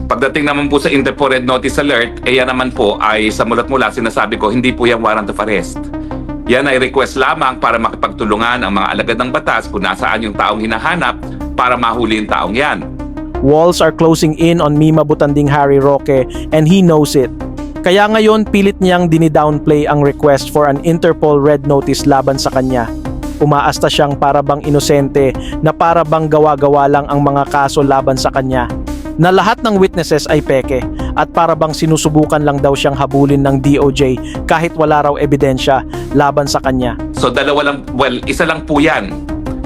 Pagdating naman po sa Interpol Red Notice Alert, yan naman po ay sa mulat-mula sinasabi ko, hindi po yan warrant of arrest. Yan ay request lamang para makipagtulungan ang mga alagad ng batas kung nasaan yung taong hinahanap para mahuli yung taong yan. Walls are closing in on Mima Butanding Harry Roque and he knows it. Kaya ngayon pilit niyang dinidownplay ang request for an Interpol Red Notice laban sa kanya. Umaasta siyang parabang inosente na parabang gawa-gawa lang ang mga kaso laban sa kanya. Na lahat ng witnesses ay peke at parabang sinusubukan lang daw siyang habulin ng DOJ kahit wala raw ebidensya laban sa kanya. So dalawa lang, isa lang po yan.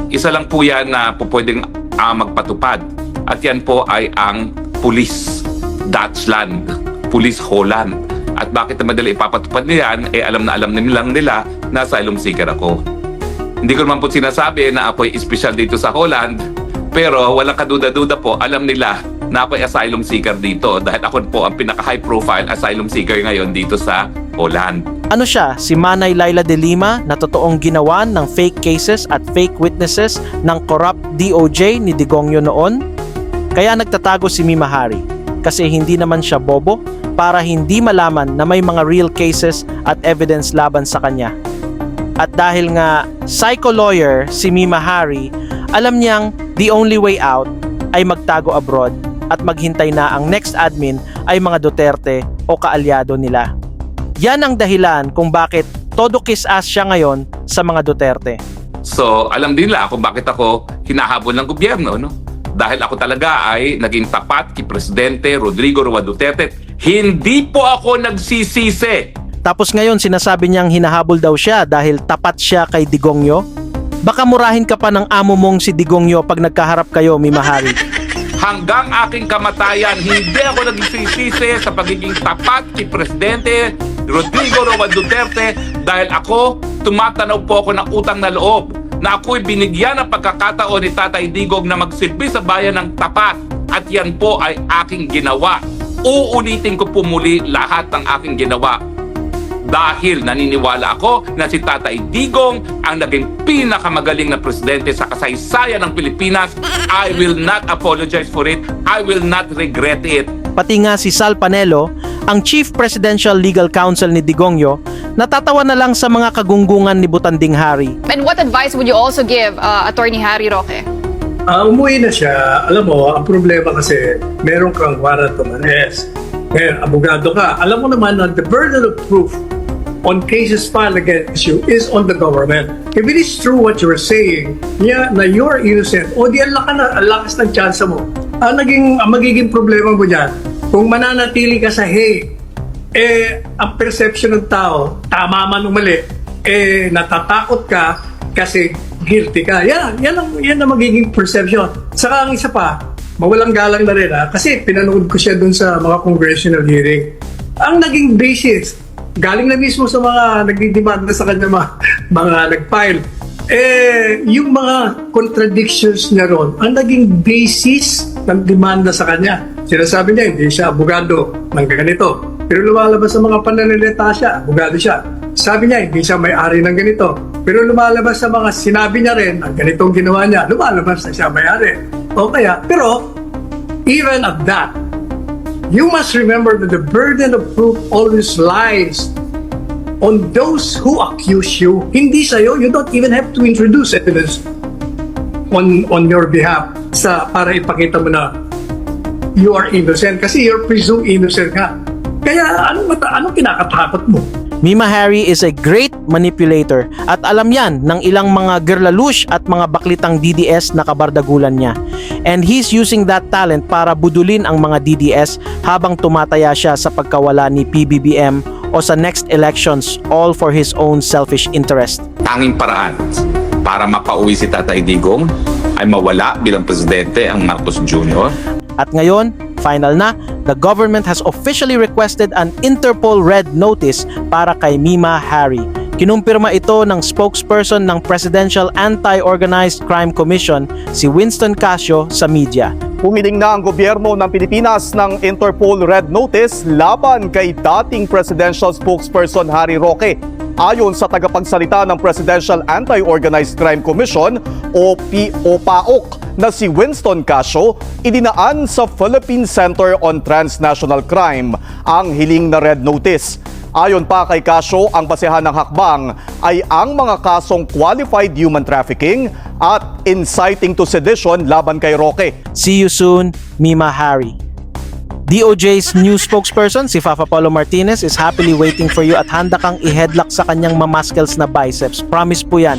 Isa lang po yan na po pwedeng magpatupad. At yan po ay ang Police Dutchland, Police Holland. At bakit na madali ipapatupad niyan, alam nilang nila na asylum seeker ako. Hindi ko naman po sinasabi na ako'y espesyal dito sa Holland, pero walang kaduda-duda po, alam nila na ako'y asylum seeker dito dahil ako po ang pinaka-high profile asylum seeker ngayon dito sa Holland. Ano siya, si Manay Laila de Lima na totoong ginawan ng fake cases at fake witnesses ng corrupt DOJ ni Digongyo noon? Kaya nagtatago si Mima Hari kasi hindi naman siya bobo para hindi malaman na may mga real cases at evidence laban sa kanya. At dahil nga psycho-lawyer si Mima Hari, alam niyang the only way out ay magtago abroad at maghintay na ang next admin ay mga Duterte o kaalyado nila. Yan ang dahilan kung bakit todo kiss-ass siya ngayon sa mga Duterte. So alam din nila kung bakit ako hinahabol ng gobyerno, no? Dahil ako talaga ay naging tapat kay Presidente Rodrigo Roa Duterte. Hindi po ako nagsisisi. Tapos ngayon sinasabi niyang hinahabol daw siya dahil tapat siya kay Digongyo? Baka murahin ka pa ng amo mong si Digongyo pag nagkaharap kayo, Mima Hari. Hanggang aking kamatayan, hindi ako nagsisisi sa pagiging tapat kay Presidente Rodrigo Roa Duterte dahil ako, tumatanaw po ako ng utang na loob na ako'y binigyan ng pagkakataon ni Tatay Digong na magsilbi sa bayan ng tapat at yan po ay aking ginawa. Uulitin ko po muli lahat ng aking ginawa. Dahil naniniwala ako na si Tatay Digong ang naging pinakamagaling na presidente sa kasaysayan ng Pilipinas. I will not apologize for it. I will not regret it. Pati nga si Sal Panelo, ang Chief Presidential Legal Counsel ni Digongyo, natatawa na lang sa mga kagunggungan ni Butanding Hari. And what advice would you also give Attorney Harry Roque? Umuwi na siya. Alam mo, ang problema kasi meron kang warrant of arrest. Ngayon, abogado ka. Alam mo naman na the burden of proof on cases filed against you is on the government. If it is true what you were saying, na you're innocent, o di ang lakas ng chance mo. Ang magiging problema mo dyan, kung mananatili ka sa Hague, ang perception ng tao, tama man o mali, natatakot ka kasi guilty ka. Yan ang magiging perception. Saka ang isa pa, mawalang galang na rin kasi pinanood ko siya dun sa mga congressional hearing. Ang naging basis, galing na mismo sa mga nagdidemanda sa kanya, mga nag-file. Yung mga contradictions niya ron, ang naging basis ng demanda sa kanya. Sinasabi niya, hindi siya abogado ng ganito. Pero lumalabas sa mga pananalita siya, abogado siya. Sabi niya, hindi siya may-ari ng ganito. Pero lumalabas sa mga sinabi niya rin, ang ganitong ginawa niya, lumalabas na siya may-ari. O kaya, pero even at that, you must remember that the burden of proof always lies on those who accuse you. Hindi sa'yo. You don't even have to introduce evidence on your behalf para ipakita mo na you are innocent kasi you're presumed innocent ka. Kaya anong kinakatakot mo? Mima Hari is a great manipulator at alam yan ng ilang mga gerlalush at mga baklitang DDS na kabardagulan niya. And he's using that talent para budulin ang mga DDS habang tumataya siya sa pagkawala ni PBBM o sa next elections, all for his own selfish interest. Tanging paraan para mapauwi si Tatay Digong ay mawala bilang presidente ang Marcos Jr. At ngayon, final na, the government has officially requested an Interpol Red Notice para kay Mima Hari. Kinumpirma ito ng spokesperson ng Presidential Anti-Organized Crime Commission, si Winston Casio, sa media. Humiling na ang gobyerno ng Pilipinas ng Interpol Red Notice laban kay dating presidential spokesperson Harry Roque. Ayon sa tagapagsalita ng Presidential Anti-Organized Crime Commission o POPAOK na si Winston Casio, idinaan sa Philippine Center on Transnational Crime ang hiling na red notice. Ayon pa kay Casio, ang basehan ng hakbang ay ang mga kasong qualified human trafficking at inciting to sedition laban kay Roque. See you soon, Mima Hari. DOJ's new spokesperson, si Fafa Paulo Martinez, is happily waiting for you at handa kang i-headlock sa kanyang mamaskels na biceps. Promise po yan.